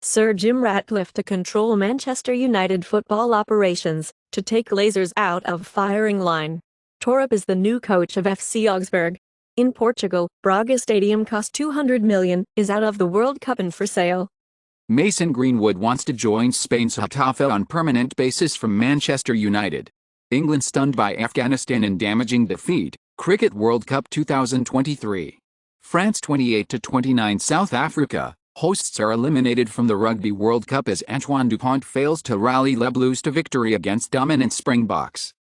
Sir Jim Ratcliffe to control Manchester United football operations, to take lasers out of firing line. Torp is the new coach of FC Augsburg. In Portugal, Braga Stadium cost 200 million, is out of the World Cup and for sale. Mason Greenwood wants to join Spain's Getafe on permanent basis from Manchester United. England stunned by Afghanistan in damaging defeat, Cricket World Cup 2023. France 28-29 South Africa, hosts are eliminated from the Rugby World Cup as Antoine Dupont fails to rally Les Blues to victory against dominant Springboks.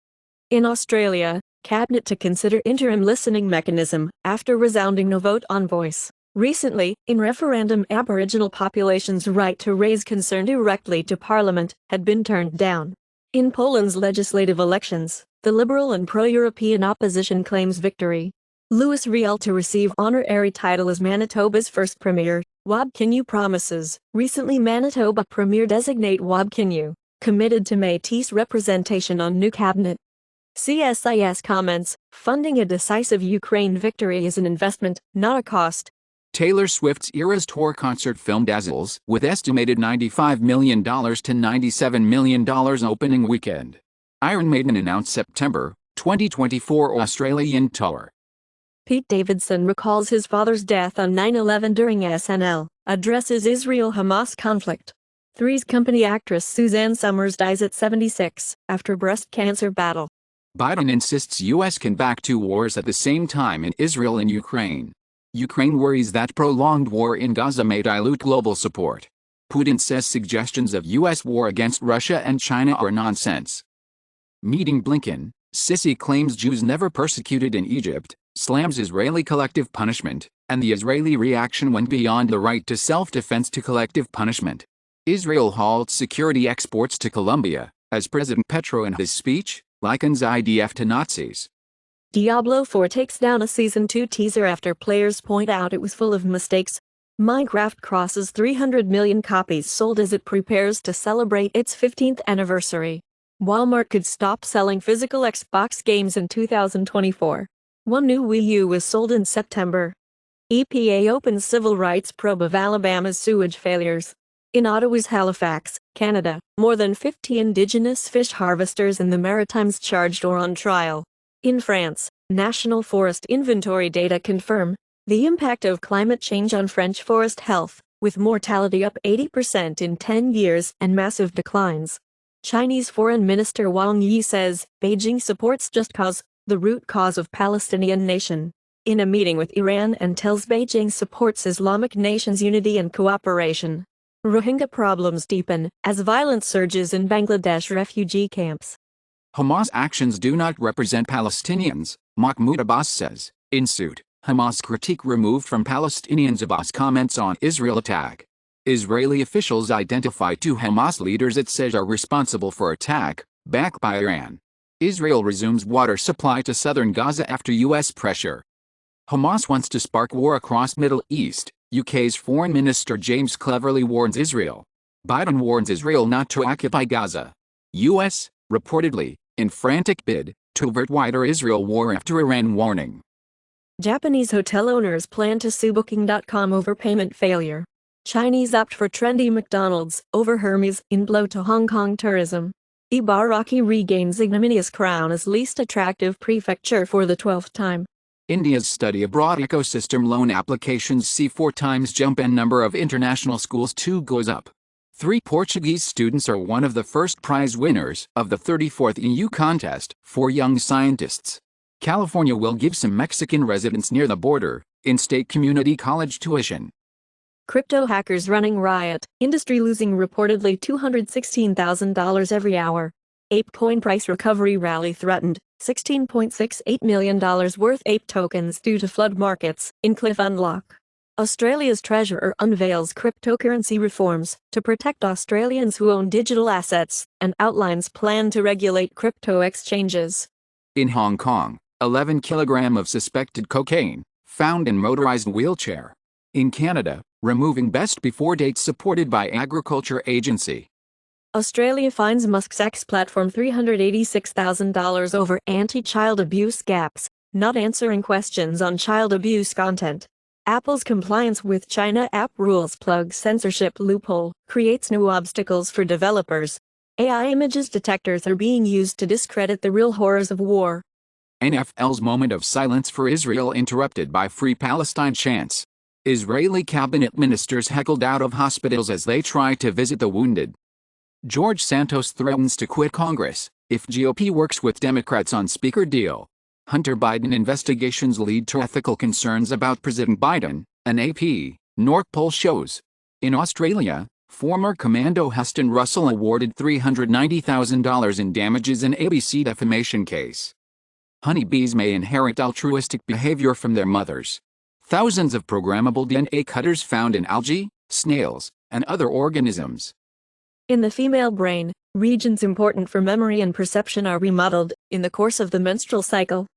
In Australia, Cabinet to consider interim listening mechanism after resounding no vote on voice. Recently, in referendum, Aboriginal population's right to raise concern directly to Parliament had been turned down. In Poland's legislative elections, the Liberal and pro-European opposition claims victory. Louis Riel to receive honorary title as Manitoba's first premier. Wabkinu promises. Recently, Manitoba Premier-designate Wabkinu committed to Métis representation on new cabinet. CSIS comments, funding a decisive Ukraine victory is an investment, not a cost. Taylor Swift's Eras Tour concert film dazzles with estimated $95 million to $97 million opening weekend. Iron Maiden announced September 2024 Australian tour. Pete Davidson recalls his father's death on 9/11 during SNL, addresses Israel-Hamas conflict. Three's Company actress Suzanne Summers dies at 76 after breast cancer battle. Biden insists U.S. can back two wars at the same time in Israel and Ukraine. Ukraine worries that prolonged war in Gaza may dilute global support. Putin says suggestions of U.S. war against Russia and China are nonsense. Meeting Blinken, Sisi claims Jews never persecuted in Egypt, slams Israeli collective punishment, and the Israeli reaction went beyond the right to self-defense to collective punishment. Israel halts security exports to Colombia, as President Petro in his speech likens IDF to Nazis. Diablo 4 takes down a Season 2 teaser after players point out it was full of mistakes. Minecraft crosses 300 million copies sold as it prepares to celebrate its 15th anniversary. Walmart could stop selling physical Xbox games in 2024. One new Wii U was sold in September. EPA opens civil rights probe of Alabama's sewage failures. In Ottawa's Halifax, Canada, more than 50 Indigenous fish harvesters in the Maritimes charged or on trial. In France, National Forest Inventory data confirm the impact of climate change on French forest health, with mortality up 80% in 10 years and massive declines. Chinese Foreign Minister Wang Yi says Beijing supports just cause, the root cause of Palestinian nation, in a meeting with Iran, and tells Beijing supports Islamic nations' unity and cooperation. Rohingya problems deepen as violence surges in Bangladesh refugee camps. Hamas actions do not represent Palestinians, Mahmoud Abbas says. In suit, Hamas critique removed from Palestinians. Abbas comments on Israel attack. Israeli officials identify two Hamas leaders it says are responsible for attack, backed by Iran. Israel resumes water supply to southern Gaza after U.S. pressure. Hamas wants to spark war across Middle East, UK's Foreign Minister James Cleverly warns Israel. Biden warns Israel not to occupy Gaza. U.S., reportedly, in frantic bid to avert wider Israel war after Iran warning. Japanese hotel owners plan to sue Booking.com over payment failure. Chinese opt for trendy McDonald's over Hermes in blow to Hong Kong tourism. Ibaraki regains ignominious crown as least attractive prefecture for the 12th time. India's study abroad ecosystem loan applications see 4 times jump and number of international schools too goes up. 3 Portuguese students are one of the first prize winners of the 34th EU contest for young scientists. California will give some Mexican residents near the border in-state community college tuition. Crypto hackers running riot, industry losing reportedly $216,000 every hour. Ape coin price recovery rally threatened, $16.68 million worth ape tokens due to flood markets in cliff unlock. Australia's treasurer unveils cryptocurrency reforms to protect Australians who own digital assets and outlines plan to regulate crypto exchanges. In Hong Kong, 11 kg of suspected cocaine found in motorized wheelchair. In Canada, removing best before dates supported by Agriculture Agency. Australia fines Musk's X platform $386,000 over anti-child abuse gaps, not answering questions on child abuse content. Apple's compliance with China app rules plug censorship loophole, creates new obstacles for developers. AI images detectors are being used to discredit the real horrors of war. NFL's moment of silence for Israel interrupted by Free Palestine chants. Israeli cabinet ministers heckled out of hospitals as they try to visit the wounded. George Santos threatens to quit Congress if GOP works with Democrats on speaker deal. Hunter Biden investigations lead to ethical concerns about President Biden, an AP North poll shows. In Australia, former Commando Heston Russell awarded $390,000 in damages in ABC defamation case. Honeybees may inherit altruistic behavior from their mothers. Thousands of programmable DNA cutters found in algae, snails, and other organisms. In the female brain, regions important for memory and perception are remodeled in the course of the menstrual cycle.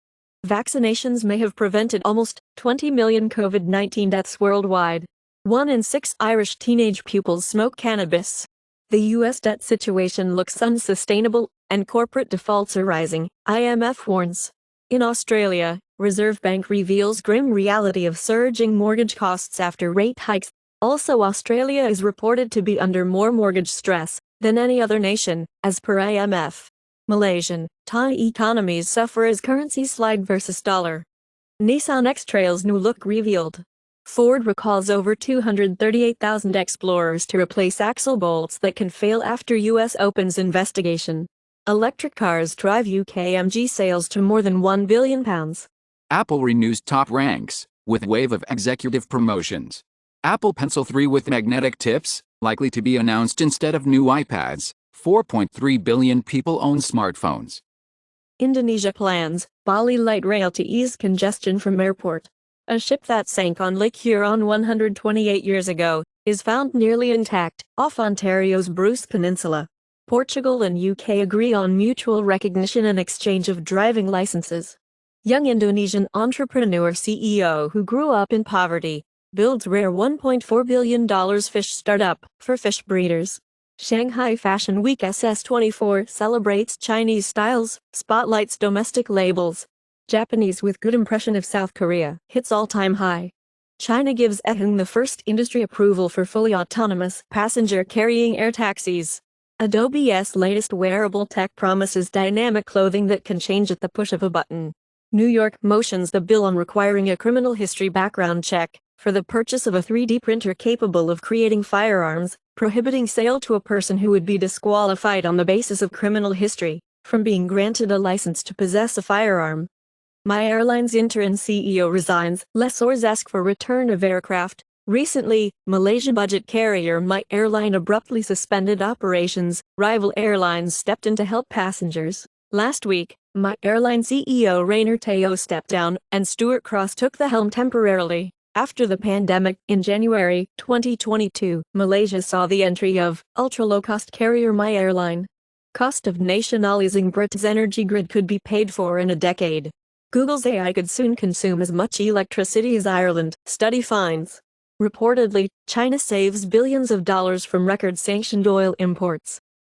Vaccinations may have prevented almost 20 million COVID-19 deaths worldwide. 1 in 6 Irish teenage pupils smoke cannabis. The U.S. debt situation looks unsustainable, and corporate defaults are rising, IMF warns. In Australia, Reserve Bank reveals grim reality of surging mortgage costs after rate hikes. Also, Australia is reported to be under more mortgage stress than any other nation, as per IMF. Malaysian, Thai economies suffer as currencies slide versus dollar. Nissan X-Trail's new look revealed. Ford recalls over 238,000 Explorers to replace axle bolts that can fail after U.S. Open's investigation. Electric cars drive UK MG sales to more than £1 billion. Apple renews top ranks with wave of executive promotions. Apple Pencil 3 with magnetic tips, likely to be announced instead of new iPads. 4.3 billion people own smartphones. Indonesia plans Bali light rail to ease congestion from airport. A ship that sank on Lake Huron 128 years ago is found nearly intact off Ontario's Bruce Peninsula. Portugal and UK agree on mutual recognition and exchange of driving licenses. Young Indonesian entrepreneur CEO who grew up in poverty builds rare $1.4 billion fish startup for fish breeders. Shanghai Fashion Week SS24 celebrates Chinese styles, spotlights domestic labels. Japanese with good impression of South Korea hits all-time high. China gives Ehang the first industry approval for fully autonomous passenger-carrying air taxis. Adobe's latest wearable tech promises dynamic clothing that can change at the push of a button. New York motions the bill on requiring a criminal history background check for the purchase of a 3D printer capable of creating firearms, prohibiting sale to a person who would be disqualified on the basis of criminal history from being granted a license to possess a firearm. My Airline's interim CEO resigns, lessors ask for return of aircraft. Recently, Malaysia budget carrier My Airline abruptly suspended operations. Rival airlines stepped in to help passengers. Last week, My Airline CEO Rainer Teo stepped down, and Stuart Cross took the helm temporarily. After the pandemic, in January 2022, Malaysia saw the entry of ultra-low-cost carrier My Airline. Cost of nationalizing Britain's energy grid could be paid for in a decade. Google's AI could soon consume as much electricity as Ireland, study finds. Reportedly, China saves billions of dollars from record-sanctioned oil imports.